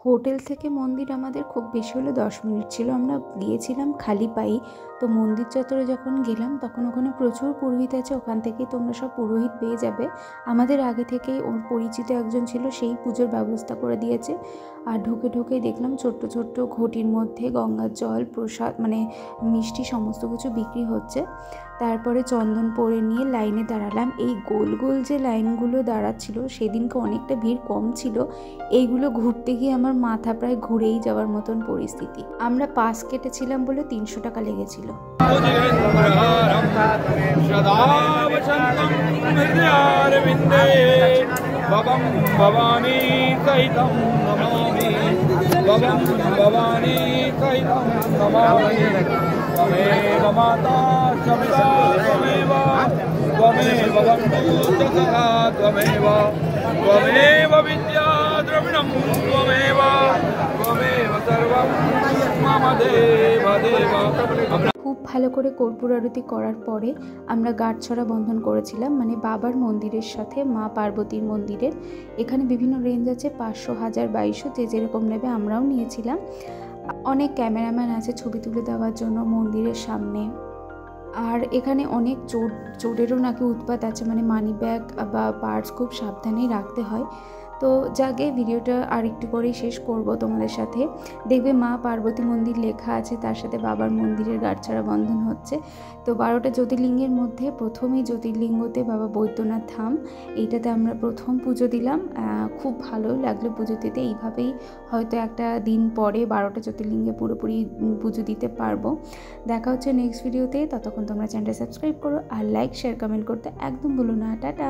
Hotel থেকে মন্দির আমাদের খুব বেশি হলে 10 মিনিট ছিল। আমরা গিয়েছিলাম খালি পায়েই। তো মন্দির চত্বরে যখন গেলাম তখন ওখানে প্রচুর পুরোহিত আছে, ওখান থেকেই তোমরা সব পুরোহিত পেয়ে যাবে। আমাদের আগে থেকেই ওর পরিচিত একজন ছিল, সেই পুজোর ব্যবস্থা করে দিয়েছে। আর ঢুকে দেখলাম ছোট্ট ছোট্ট ঘটির মধ্যে গঙ্গার জল, প্রসাদ মানে মিষ্টি সমস্ত কিছু বিক্রি হচ্ছে। তারপরে চন্দন পরে নিয়ে লাইনে দাঁড়ালাম। এই গোল গোল যে লাইনগুলো দাঁড়াচ্ছিল সেদিনকে অনেকটা ভিড় কম ছিল। এইগুলো ঘুরতে গিয়ে আমার মাথা প্রায় ঘুরেই যাওয়ার মতন পরিস্থিতি। আমরা পাস কেটেছিলাম বলে 300 টাকা লেগেছিল। খুব ভালো করে কর্পূর আরতি করার পরে আমরা গাঁটছড়া বন্ধন করেছিলাম, মানে বাবার মন্দিরের সাথে মা পার্বতীর মন্দিরের। এখানে বিভিন্ন রেঞ্জ আছে, 500, 1000, 2200, যে যেরকম নেবে। আমরাও নিয়েছিলাম। অনেক ক্যামেরাম্যান আছে ছবি তুলে দেওয়ার জন্য মন্দিরের সামনে। আর এখানে অনেক চোরেরও নাকি উৎপাত আছে, মানে মানি ব্যাগ বা পার্স খুব সাবধানেই রাখতে হয়। তো যাকে ভিডিওটা আর একটু করেই শেষ করব তোমাদের সাথে। দেখবে মা পার্বতী মন্দির লেখা আছে, তার সাথে বাবার মন্দিরের গাঁটছড়া বন্ধন হচ্ছে। তো 12টা জ্যোতির্লিঙ্গের মধ্যে প্রথমই জ্যোতির্লিঙ্গতে বাবা বৈদ্যনাথ ধাম, এইটাতে আমরা প্রথম পুজো দিলাম। খুব ভালো লাগলো পুজো দিতে। এইভাবেই হয়তো একটা দিন পরে 12টা জ্যোতির্লিঙ্গে পুরোপুরি পুজো দিতে পারবো। দেখা হচ্ছে নেক্সট ভিডিওতে। ততক্ষণ তোমরা চ্যানেলটা সাবস্ক্রাইব করো আর লাইক, শেয়ার, কমেন্ট করতে একদম ভুলো না। টাটা।